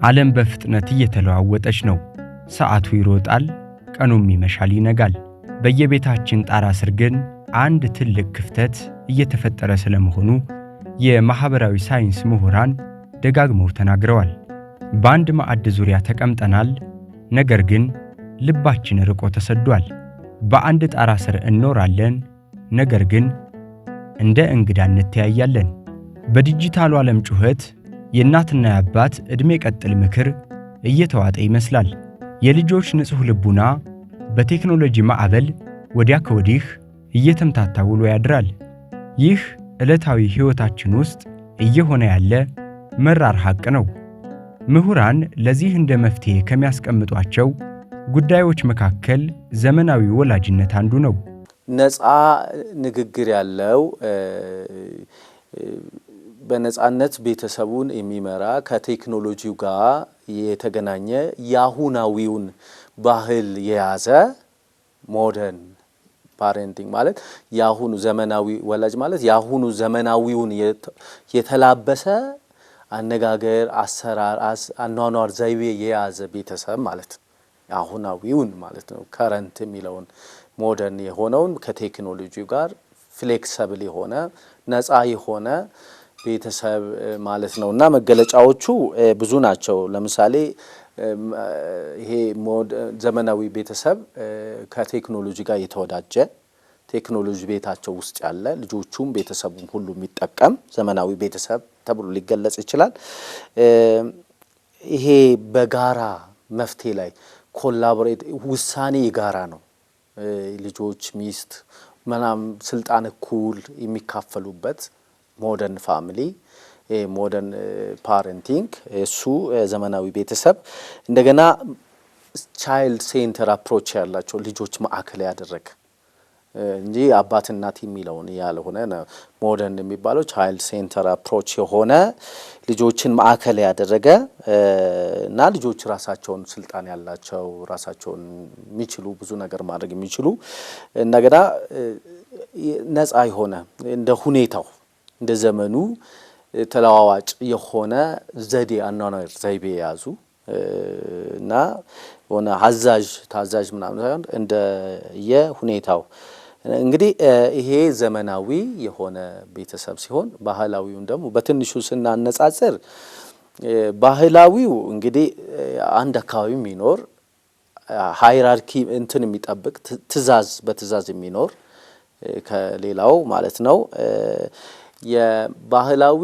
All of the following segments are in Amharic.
ዓለም በፍጥነት እየተለዋወጠች ነው። ሰዓቱ ይሮጣል፣ ቀኑም ይመሻል ይነጋል። በየቤታችን ጣራ ስር ግን አንድ ትልቅ ክፍተት እየተፈጠረ ስለመሆኑ የማህበራዊ ሳይንስ ምሁራን ደጋግመው ተናግረዋል። በአንድ ማዕድ ዙሪያ ተቀምጠናል፣ ነገር ግን ልባችን ርቆ ተሰዷል። በአንድ ጣራ ስር እንኖራለን፣ ነገር ግን እንደ እንግዳ እንተያያለን። በዲጂታሉ ዓለም ጩኸት የእናትና የአባት ዕድሜ ቀጥል ምክር እየተዋጠ ይመስላል። የልጆች ንጹሕ ልቡና በቴክኖሎጂ ማዕበል ወዲያ ከወዲህ እየተምታታ ውሎ ያድራል። ይህ ዕለታዊ ሕይወታችን ውስጥ እየሆነ ያለ መራር ሐቅ ነው። ምሁራን ለዚህ እንደ መፍትሔ ከሚያስቀምጧቸው ጉዳዮች መካከል ዘመናዊ ወላጅነት አንዱ ነው። ነፃ ንግግር ያለው በነፃነት ቤተሰቡን የሚመራ ከቴክኖሎጂው ጋር የተገናኘ ያሁናዊውን ባህል የያዘ ሞደርን ፓሬንቲንግ ማለት ያሁኑ ዘመናዊ ወላጅ ማለት ያሁኑ ዘመናዊውን የተላበሰ አነጋገር፣ አሰራር፣ አኗኗር ዘይቤ የያዘ ቤተሰብ ማለት ነው። ያሁናዊውን ማለት ነው። ከረንት የሚለውን ሞደርን የሆነውን ከቴክኖሎጂው ጋር ፍሌክሲብል የሆነ ነፃ የሆነ ቤተሰብ ማለት ነው እና መገለጫዎቹ ብዙ ናቸው። ለምሳሌ ይሄ ዘመናዊ ቤተሰብ ከቴክኖሎጂ ጋር የተወዳጀ ቴክኖሎጂ ቤታቸው ውስጥ ያለ ልጆቹም ቤተሰቡም ሁሉ የሚጠቀም ዘመናዊ ቤተሰብ ተብሎ ሊገለጽ ይችላል። ይሄ በጋራ መፍትሄ ላይ ኮላቦሬት ውሳኔ የጋራ ነው። ልጆች፣ ሚስት ምናምን ስልጣን እኩል የሚካፈሉበት ሞደርን ፋሚሊ ሞደርን ፓረንቲንግ እሱ ዘመናዊ ቤተሰብ። እንደገና ቻይልድ ሴንተር አፕሮች ያላቸው ልጆች ማዕከል ያደረገ እንጂ አባት እናት የሚለውን ያልሆነ ሞደርን የሚባለው ቻይልድ ሴንተር አፕሮች የሆነ ልጆችን ማዕከል ያደረገ እና ልጆች ራሳቸውን ስልጣን ያላቸው ራሳቸውን የሚችሉ ብዙ ነገር ማድረግ የሚችሉ እንደገና ነፃ የሆነ እንደ ሁኔታው እንደ ዘመኑ ተለዋዋጭ የሆነ ዘዴ አኗኗር ዘይቤ የያዙ እና ሆነ ታዛዥ ምናምን ሳይሆን እንደ የሁኔታው እንግዲህ ይሄ ዘመናዊ የሆነ ቤተሰብ ሲሆን ባህላዊውን ደግሞ በትንሹ ስናነጻጽር ባህላዊው እንግዲህ አንድ አካባቢ የሚኖር ሃይራርኪ እንትን የሚጠብቅ በትእዛዝ የሚኖር ከሌላው ማለት ነው። የባህላዊ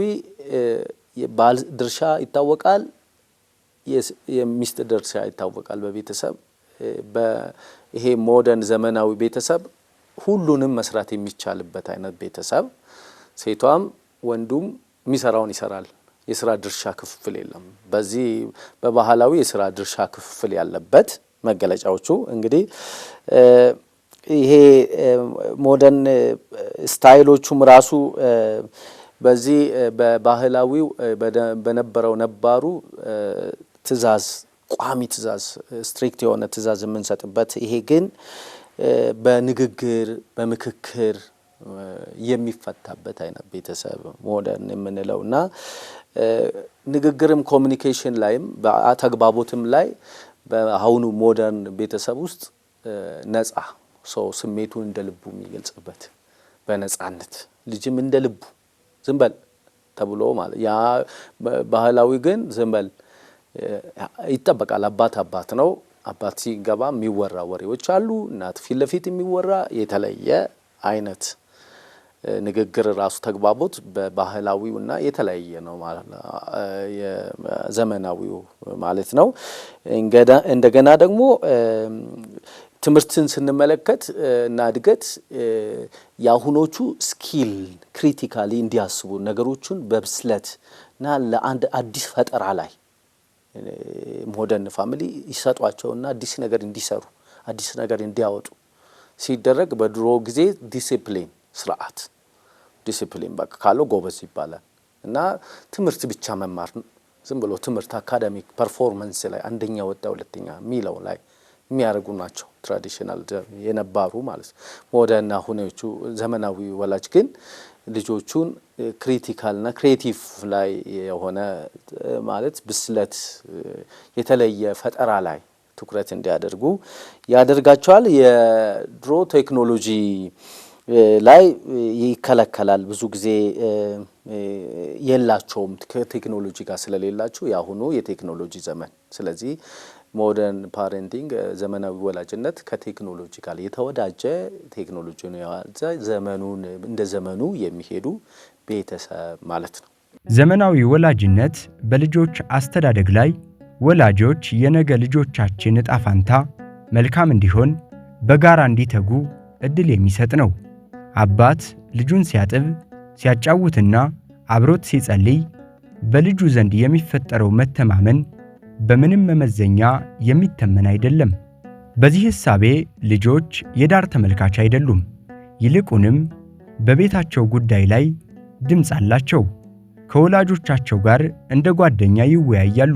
የባል ድርሻ ይታወቃል፣ የሚስት ድርሻ ይታወቃል በቤተሰብ። በይሄ ሞደርን ዘመናዊ ቤተሰብ ሁሉንም መስራት የሚቻልበት አይነት ቤተሰብ፣ ሴቷም ወንዱም የሚሰራውን ይሰራል። የስራ ድርሻ ክፍፍል የለም። በዚህ በባህላዊ የስራ ድርሻ ክፍፍል ያለበት መገለጫዎቹ እንግዲህ ይሄ ሞደርን ስታይሎቹም ራሱ በዚህ በባህላዊው በነበረው ነባሩ ትእዛዝ ቋሚ ትእዛዝ ስትሪክት የሆነ ትእዛዝ የምንሰጥበት ይሄ ግን በንግግር በምክክር የሚፈታበት አይነት ቤተሰብ ሞደርን የምንለው እና ንግግርም ኮሚኒኬሽን ላይም በተግባቦትም ላይ በአሁኑ ሞደርን ቤተሰብ ውስጥ ነፃ ሰው ስሜቱን እንደ ልቡ የሚገልጽበት በነፃነት ልጅም እንደ ልቡ ዝም በል ተብሎ ማለት ያ ባህላዊ ግን ዝም በል ይጠበቃል። አባት ነው። አባት ሲገባ የሚወራ ወሬዎች አሉ። እናት ፊት ለፊት የሚወራ የተለየ አይነት ንግግር ራሱ ተግባቦት በባህላዊውና የተለየ ነው ማለት ነው የዘመናዊው ማለት ነው። እንደገና ደግሞ ትምህርትን ስንመለከት እና እድገት ያሁኖቹ ስኪል ክሪቲካሊ እንዲያስቡ ነገሮችን በብስለት እና ለአንድ አዲስ ፈጠራ ላይ ሞደርን ፋሚሊ ይሰጧቸውና አዲስ ነገር እንዲሰሩ አዲስ ነገር እንዲያወጡ ሲደረግ በድሮ ጊዜ ዲሲፕሊን ስርዓት ዲሲፕሊን በቃ ካለው ጎበዝ ይባላል እና ትምህርት ብቻ መማር ዝም ብሎ ትምህርት አካዳሚክ ፐርፎርማንስ ላይ አንደኛ ወጣ ሁለተኛ ሚለው ላይ የሚያደርጉ ናቸው ትራዲሽናል የነባሩ ማለት ሞደርን ሁኔዎቹ። ዘመናዊ ወላጅ ግን ልጆቹን ክሪቲካልና ክሬቲቭ ላይ የሆነ ማለት ብስለት የተለየ ፈጠራ ላይ ትኩረት እንዲያደርጉ ያደርጋቸዋል። የድሮ ቴክኖሎጂ ላይ ይከለከላል ብዙ ጊዜ የላቸውም ከቴክኖሎጂ ጋር ስለሌላቸው ያሁኑ የቴክኖሎጂ ዘመን። ስለዚህ ሞደርን ፓሬንቲንግ ዘመናዊ ወላጅነት ከቴክኖሎጂ ጋር የተወዳጀ ቴክኖሎጂን የያዘ ዘመኑን እንደ ዘመኑ የሚሄዱ ቤተሰብ ማለት ነው። ዘመናዊ ወላጅነት በልጆች አስተዳደግ ላይ ወላጆች የነገ ልጆቻችን ዕጣ ፈንታ መልካም እንዲሆን በጋራ እንዲተጉ እድል የሚሰጥ ነው። አባት ልጁን ሲያጥብ ሲያጫውትና አብሮት ሲጸልይ በልጁ ዘንድ የሚፈጠረው መተማመን በምንም መመዘኛ የሚተመን አይደለም። በዚህ ሕሳቤ ልጆች የዳር ተመልካች አይደሉም። ይልቁንም በቤታቸው ጉዳይ ላይ ድምፅ አላቸው። ከወላጆቻቸው ጋር እንደ ጓደኛ ይወያያሉ፣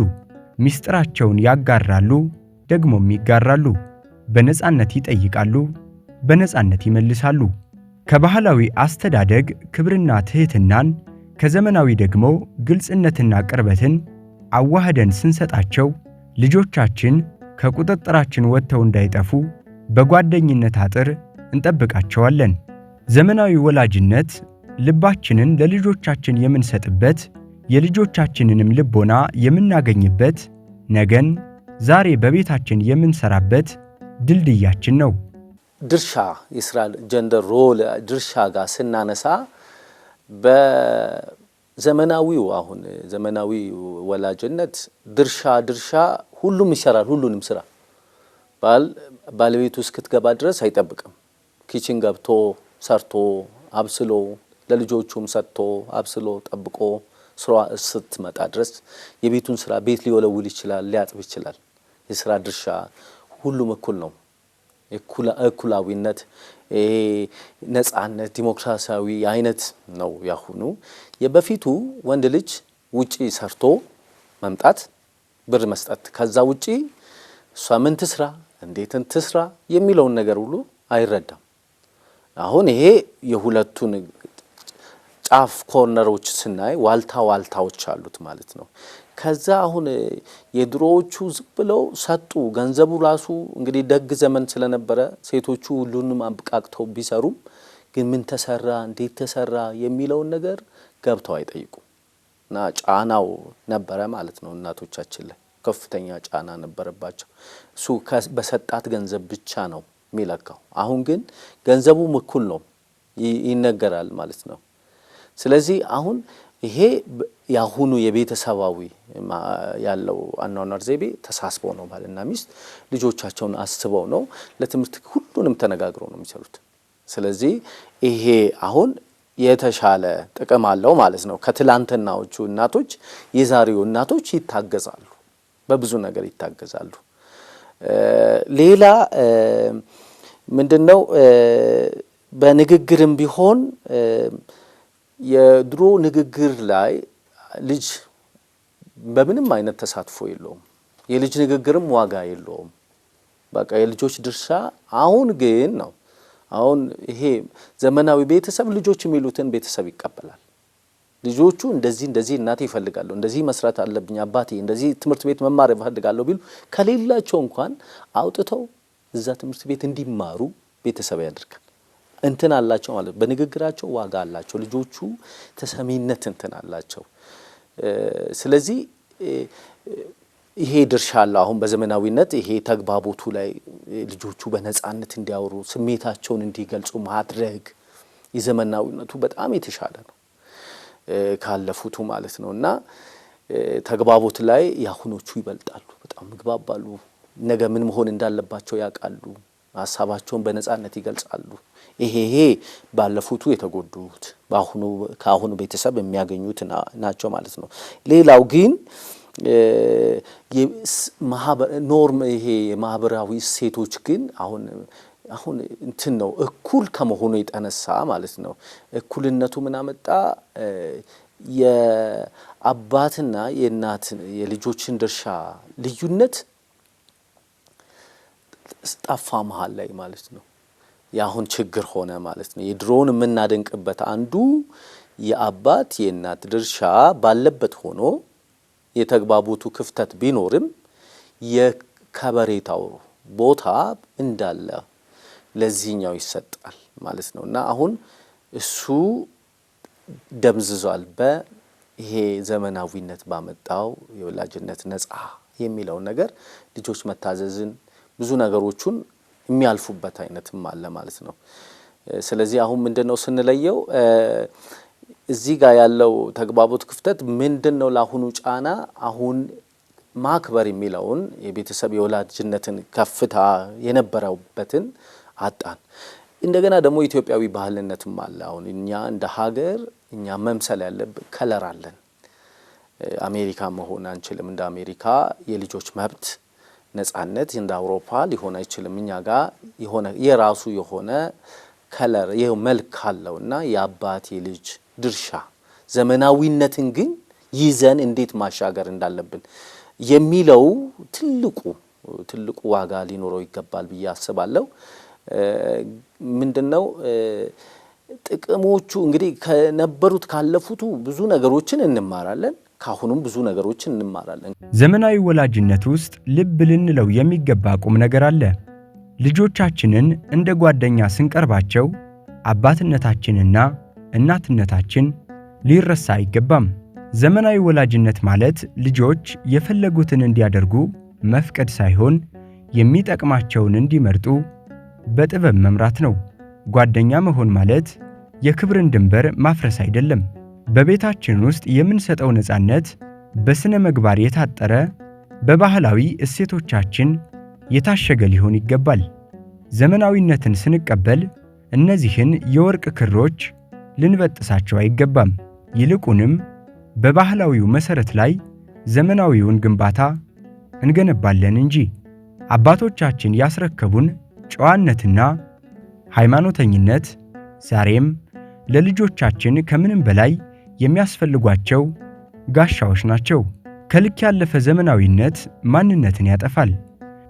ምስጢራቸውን ያጋራሉ፣ ደግሞም ይጋራሉ። በነጻነት ይጠይቃሉ፣ በነጻነት ይመልሳሉ። ከባህላዊ አስተዳደግ ክብርና ትህትናን ከዘመናዊ ደግሞ ግልጽነትና ቅርበትን አዋህደን ስንሰጣቸው ልጆቻችን ከቁጥጥራችን ወጥተው እንዳይጠፉ በጓደኝነት አጥር እንጠብቃቸዋለን። ዘመናዊ ወላጅነት ልባችንን ለልጆቻችን የምንሰጥበት የልጆቻችንንም ልቦና የምናገኝበት ነገን ዛሬ በቤታችን የምንሰራበት ድልድያችን ነው። ድርሻ የስራ ጀንደር ሮል ድርሻ ጋር ስናነሳ በዘመናዊው አሁን ዘመናዊ ወላጅነት ድርሻ ሁሉም ይሰራል። ሁሉንም ስራ ባለቤቱ እስክትገባ ድረስ አይጠብቅም። ኪችን ገብቶ ሰርቶ አብስሎ ለልጆቹም ሰጥቶ አብስሎ ጠብቆ ስራ ስትመጣ ድረስ የቤቱን ስራ ቤት ሊወለውል ይችላል፣ ሊያጥብ ይችላል። የስራ ድርሻ ሁሉም እኩል ነው። እኩላዊነት፣ ነጻነት፣ ዲሞክራሲያዊ አይነት ነው ያሁኑ። የበፊቱ ወንድ ልጅ ውጪ ሰርቶ መምጣት ብር መስጠት፣ ከዛ ውጪ እሷ ምን ትስራ እንዴት ትስራ የሚለውን ነገር ሁሉ አይረዳም። አሁን ይሄ የሁለቱን ጫፍ ኮርነሮች ስናይ ዋልታዎች አሉት ማለት ነው። ከዛ አሁን የድሮዎቹ ዝም ብለው ሰጡ። ገንዘቡ ራሱ እንግዲህ ደግ ዘመን ስለነበረ ሴቶቹ ሁሉንም አብቃቅተው ቢሰሩም ግን ምን ተሰራ እንዴት ተሰራ የሚለውን ነገር ገብተው አይጠይቁም። እና ጫናው ነበረ ማለት ነው። እናቶቻችን ላይ ከፍተኛ ጫና ነበረባቸው። እሱ በሰጣት ገንዘብ ብቻ ነው የሚለካው። አሁን ግን ገንዘቡም እኩል ነው ይነገራል ማለት ነው። ስለዚህ አሁን ይሄ ያሁኑ የቤተሰባዊ ያለው አኗኗር ዘይቤ ተሳስበው ነው ባልና ሚስት ልጆቻቸውን አስበው ነው ለትምህርት ሁሉንም ተነጋግረው ነው የሚሰሩት። ስለዚህ ይሄ አሁን የተሻለ ጥቅም አለው ማለት ነው። ከትላንትናዎቹ እናቶች የዛሬው እናቶች ይታገዛሉ፣ በብዙ ነገር ይታገዛሉ። ሌላ ምንድነው በንግግርም ቢሆን የድሮ ንግግር ላይ ልጅ በምንም አይነት ተሳትፎ የለውም። የልጅ ንግግርም ዋጋ የለውም። በቃ የልጆች ድርሻ አሁን ግን ነው። አሁን ይሄ ዘመናዊ ቤተሰብ ልጆች የሚሉትን ቤተሰብ ይቀበላል። ልጆቹ እንደዚህ እናቴ ይፈልጋለሁ፣ እንደዚህ መስራት አለብኝ፣ አባቴ እንደዚህ ትምህርት ቤት መማር ይፈልጋለሁ ቢሉ ከሌላቸው እንኳን አውጥተው እዛ ትምህርት ቤት እንዲማሩ ቤተሰብ ያደርጋል። እንትን አላቸው ማለት በንግግራቸው ዋጋ አላቸው። ልጆቹ ተሰሚነት እንትን አላቸው። ስለዚህ ይሄ ድርሻ አለ። አሁን በዘመናዊነት ይሄ ተግባቦቱ ላይ ልጆቹ በነጻነት እንዲያወሩ ስሜታቸውን እንዲገልጹ ማድረግ የዘመናዊነቱ በጣም የተሻለ ነው ካለፉቱ ማለት ነው። እና ተግባቦት ላይ ያሁኖቹ ይበልጣሉ። በጣም ምግባባሉ። ነገ ምን መሆን እንዳለባቸው ያውቃሉ። ሀሳባቸውን በነጻነት ይገልጻሉ። ይሄ ባለፉቱ የተጎዱት ከአሁኑ ቤተሰብ የሚያገኙት ናቸው ማለት ነው። ሌላው ግን ኖርም ይሄ የማህበራዊ እሴቶች ግን አሁን እንትን ነው እኩል ከመሆኑ የተነሳ ማለት ነው። እኩልነቱ ምን አመጣ? የአባትና የእናትን የልጆችን ድርሻ ልዩነት ጠፋ መሀል ላይ ማለት ነው። ያሁን ችግር ሆነ ማለት ነው። የድሮውን የምናደንቅበት አንዱ የአባት የእናት ድርሻ ባለበት ሆኖ የተግባቦቱ ክፍተት ቢኖርም የከበሬታው ቦታ እንዳለ ለዚህኛው ይሰጣል ማለት ነው እና አሁን እሱ ደምዝዟል በይሄ ዘመናዊነት ባመጣው የወላጅነት ነፃ የሚለው ነገር ልጆች መታዘዝን ብዙ ነገሮችን የሚያልፉበት አይነትም አለ ማለት ነው። ስለዚህ አሁን ምንድነው ስንለየው እዚህ ጋር ያለው ተግባቦት ክፍተት ምንድነው ለአሁኑ ጫና አሁን ማክበር የሚለውን የቤተሰብ የወላጅነትን ከፍታ የነበረበትን አጣን። እንደገና ደግሞ ኢትዮጵያዊ ባህልነትም አለ። አሁን እኛ እንደ ሀገር እኛ መምሰል ያለብን ከለር አለን። አሜሪካ መሆን አንችልም። እንደ አሜሪካ የልጆች መብት ነጻነት እንደ አውሮፓ ሊሆን አይችልም። እኛ ጋር የሆነ የራሱ የሆነ ከለር ይሄው መልክ አለውና የአባት የልጅ ድርሻ ዘመናዊነትን ግን ይዘን እንዴት ማሻገር እንዳለብን የሚለው ትልቁ ዋጋ ሊኖረው ይገባል ብዬ አስባለሁ። ምንድነው ጥቅሞቹ እንግዲህ ከነበሩት ካለፉቱ ብዙ ነገሮችን እንማራለን። ካሁንም ብዙ ነገሮችን እንማራለን። ዘመናዊ ወላጅነት ውስጥ ልብ ልንለው የሚገባ ቁም ነገር አለ። ልጆቻችንን እንደ ጓደኛ ስንቀርባቸው አባትነታችንና እናትነታችን ሊረሳ አይገባም። ዘመናዊ ወላጅነት ማለት ልጆች የፈለጉትን እንዲያደርጉ መፍቀድ ሳይሆን የሚጠቅማቸውን እንዲመርጡ በጥበብ መምራት ነው። ጓደኛ መሆን ማለት የክብርን ድንበር ማፍረስ አይደለም። በቤታችን ውስጥ የምንሰጠው ነፃነት በስነ ምግባር የታጠረ በባህላዊ እሴቶቻችን የታሸገ ሊሆን ይገባል። ዘመናዊነትን ስንቀበል እነዚህን የወርቅ ክሮች ልንበጥሳቸው አይገባም። ይልቁንም በባህላዊው መሰረት ላይ ዘመናዊውን ግንባታ እንገነባለን እንጂ። አባቶቻችን ያስረከቡን ጨዋነትና ሃይማኖተኝነት ዛሬም ለልጆቻችን ከምንም በላይ የሚያስፈልጓቸው ጋሻዎች ናቸው። ከልክ ያለፈ ዘመናዊነት ማንነትን ያጠፋል።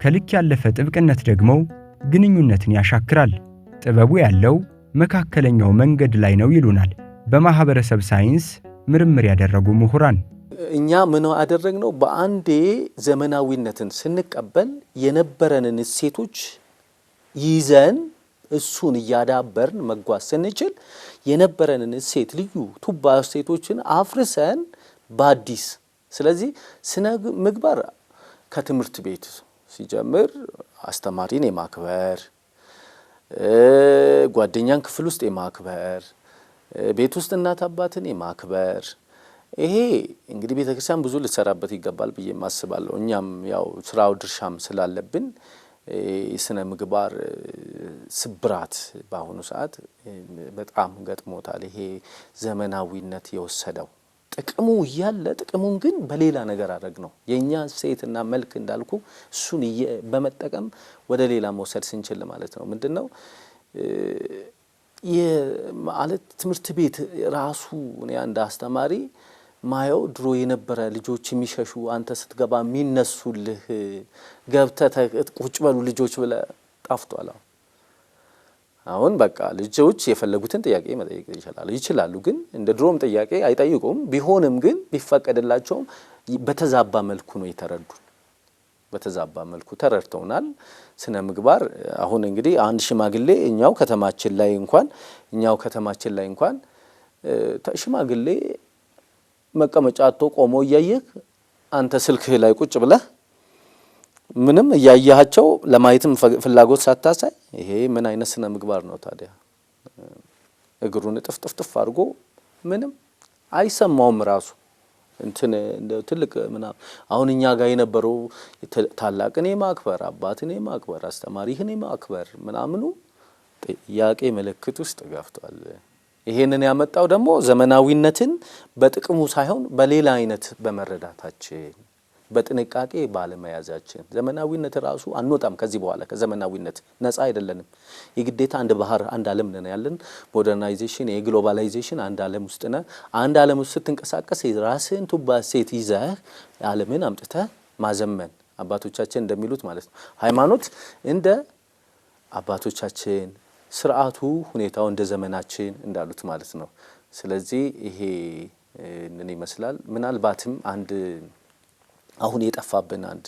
ከልክ ያለፈ ጥብቅነት ደግሞ ግንኙነትን ያሻክራል። ጥበቡ ያለው መካከለኛው መንገድ ላይ ነው ይሉናል በማህበረሰብ ሳይንስ ምርምር ያደረጉ ምሁራን። እኛ ምን አደረግነው? በአንዴ ዘመናዊነትን ስንቀበል የነበረንን እሴቶች ይዘን እሱን እያዳበርን መጓዝ ስንችል የነበረንን እሴት ልዩ ቱባ እሴቶችን አፍርሰን በአዲስ ስለዚህ ስነ ምግባር ከትምህርት ቤት ሲጀምር አስተማሪን የማክበር ጓደኛን ክፍል ውስጥ የማክበር ቤት ውስጥ እናት አባትን የማክበር ይሄ እንግዲህ ቤተክርስቲያን ብዙ ልትሰራበት ይገባል ብዬ ማስባለሁ። እኛም ያው ስራው ድርሻም ስላለብን የስነ ምግባር ስብራት በአሁኑ ሰዓት በጣም ገጥሞታል። ይሄ ዘመናዊነት የወሰደው ጥቅሙ እያለ ጥቅሙን ግን በሌላ ነገር አደረግ ነው። የኛ ሴትና መልክ እንዳልኩ እሱን በመጠቀም ወደ ሌላ መውሰድ ስንችል ማለት ነው። ምንድነው ማለት ትምህርት ቤት ራሱ እኔ አንድ አስተማሪ ማየው ድሮ የነበረ ልጆች የሚሸሹ አንተ ስትገባ የሚነሱልህ ገብተህ ቁጭ በሉ ልጆች ብለ ጣፍቷል። አሁን በቃ ልጆች የፈለጉትን ጥያቄ መጠየቅ ይችላሉ፣ ግን እንደ ድሮም ጥያቄ አይጠይቁም። ቢሆንም ግን ቢፈቀድላቸውም በተዛባ መልኩ ነው የተረዱን። በተዛባ መልኩ ተረድተውናል። ስነ ምግባር አሁን እንግዲህ አንድ ሽማግሌ እኛው ከተማችን ላይ እንኳን ሽማግሌ መቀመጫ አጥቶ ቆሞ እያየህ አንተ ስልክህ ላይ ቁጭ ብለህ ምንም እያያቸው ለማየትም ፍላጎት ሳታሳይ ይሄ ምን አይነት ስነ ምግባር ነው ታዲያ? እግሩን ጥፍጥፍ አድርጎ ምንም አይሰማውም ራሱ እንትን እንደ ትልቅ ምናምን። አሁን እኛ ጋር የነበረው ታላቅን የማክበር አባትን የማክበር አስተማሪህን የማክበር ምናምኑ ጥያቄ ምልክት ውስጥ ገፍቷል። ይሄንን ያመጣው ደግሞ ዘመናዊነትን በጥቅሙ ሳይሆን በሌላ አይነት በመረዳታችን በጥንቃቄ ባለመያዛችን ዘመናዊነት ራሱ አንወጣም። ከዚህ በኋላ ከዘመናዊነት ነፃ አይደለንም። የግዴታ አንድ ባህር አንድ ዓለም ነን ያለን። ሞደርናይዜሽን የግሎባላይዜሽን አንድ ዓለም ውስጥ ነን። አንድ ዓለም ውስጥ ስትንቀሳቀስ ራስህን ቱባ ሴት ይዘህ ዓለምን አምጥተህ ማዘመን አባቶቻችን እንደሚሉት ማለት ነው። ሃይማኖት እንደ አባቶቻችን ስርዓቱ ሁኔታው እንደ ዘመናችን እንዳሉት ማለት ነው። ስለዚህ ይሄ ምን ይመስላል? ምናልባትም አንድ አሁን የጠፋብን አንድ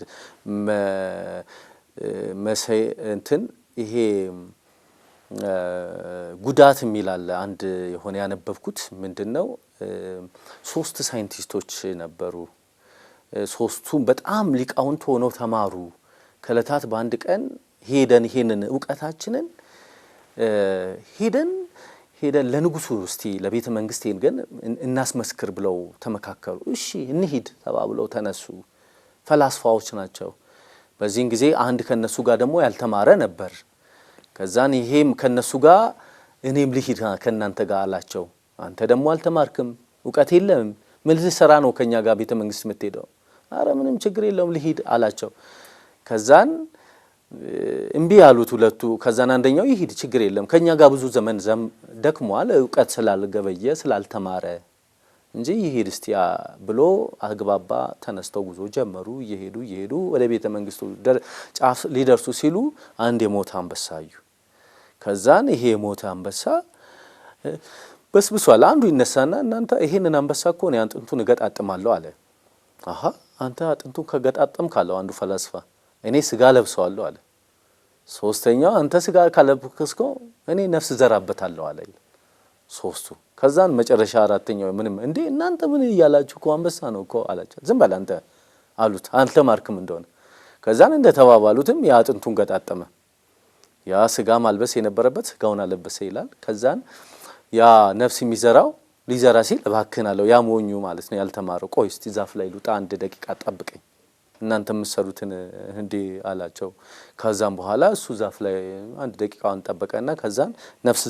እንትን ይሄ ጉዳት የሚላል አንድ የሆነ ያነበብኩት ምንድነው? 3 ሳይንቲስቶች ነበሩ። 3ቱም በጣም ሊቃውንት ሆነው ተማሩ። ከዕለታት በአንድ ቀን ሄደን ይሄንን ዕውቀታችንን ሄደን ለንጉሱ እስቲ ለቤተ መንግስት ሄደን እናስመስክር ብለው ተመካከሩ። እሺ እንሂድ ተባብለው ተነሱ። ፈላስፋዎች ናቸው። በዚህን ጊዜ አንድ ከነሱ ጋር ደግሞ ያልተማረ ነበር። ከዛን ይሄም ከነሱ ጋር እኔም ልሂድ ከናንተ ጋር አላቸው። አንተ ደግሞ አልተማርክም፣ ዕውቀት የለም፣ ምን ልትሰራ ነው ከኛ ጋር ቤተ መንግስት የምትሄደው? አረ ምንም ችግር የለውም ልሂድ አላቸው። ከዛን እምቢ ያሉት ሁለቱ። ከዛን አንደኛው ይሂድ ችግር የለም ከኛ ጋር ብዙ ዘመን ደክሟል፣ ዕውቀት ስላልገበየ ስላልተማረ እንጂ ይሂድ እስቲ ብሎ አግባባ። ተነስተው ጉዞ ጀመሩ። እየሄዱ ወደ ቤተ መንግስቱ ጫፍ ሊደርሱ ሲሉ አንድ የሞተ አንበሳ አዩ። ከዛን ይሄ የሞተ አንበሳ በስብሷል። አንዱ ይነሳና እናንተ ይሄንን አንበሳ እኮ ነው አጥንቱን እገጣጥማለሁ አለ። አሃ አንተ አጥንቱን ከገጣጠም ካለው አንዱ ፈላስፋ እኔ ስጋ ለብሰዋለሁ አለ። ሶስተኛው አንተ ስጋ ካለብከስኮ እኔ ነፍስ ዘራበታለሁ አለ። 3ቱ ከዛን መጨረሻ አራተኛው ምንም እንዴ እናንተ ምን ይያላችሁ እኮ አንበሳ ነው እኮ አላቸው። ዝም በል አንተ አሉት፣ አልተማርክም እንደሆነ። ከዛን እንደተባባሉትም ያ አጥንቱን ገጣጠመ። ያ ስጋ ማልበስ የነበረበት ስጋውን አለበሰ ይላል። ከዛን ያ ነፍስ የሚዘራው ሊዘራ ሲል እባክህን አለው። ያ ሞኙ ማለት ነው ያልተማረው። ቆይ እስቲ ዛፍ ላይ ልውጣ 1 ደቂቃ ጠብቀኝ እናንተ የምትሰሩትን እንዴ አላቸው። ከዛም በኋላ እሱ ዛፍ ላይ 1 ደቂቃውን ጠበቀና ከዛን ነፍስ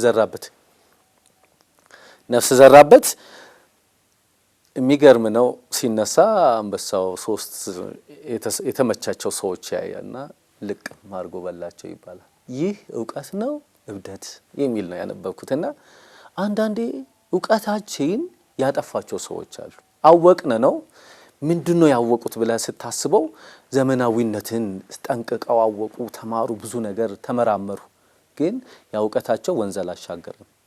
ዘራበት። የሚገርም ነው። ሲነሳ አንበሳው 3 የተመቻቸው ሰዎች ያያና ልቅም አድርጎ በላቸው ይባላል። ይህ ዕውቀት ነው እብደት የሚል ነው ያነበብኩትና አንዳንዴ ዕውቀታችን ያጠፋቸው ሰዎች አሉ። አወቅነ ነው ምንድነው ያወቁት ብለህ ስታስበው ዘመናዊነትን ጠንቅቀው አወቁ፣ ተማሩ፣ ብዙ ነገር ተመራመሩ። ግን ያውቀታቸው ወንዝ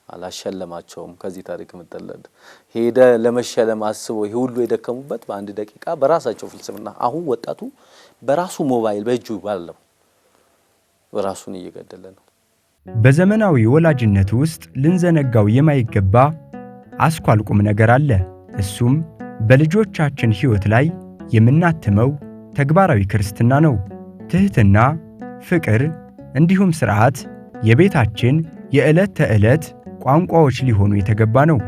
አላሸለማቸውም። ከዚህ ታሪክ ምትለድ ሄደ ለመሸለም አስበው ይሄ ሁሉ የደከሙበት በ1 ደቂቃ በራሳቸው ፍልስፍና። አሁን ወጣቱ በራሱ ሞባይል በእጁ ባለው ራሱን እየገደለ ነው። በዘመናዊ ወላጅነት ውስጥ ልንዘነጋው የማይገባ አስኳል ቁም ነገር አለ። እሱም በልጆቻችን ሕይወት ላይ የምናትመው ተግባራዊ ክርስትና ነው። ትህትና፣ ፍቅር እንዲሁም ሥርዓት የቤታችን የዕለት ተዕለት ቋንቋዎች ሊሆኑ የተገባ ነው።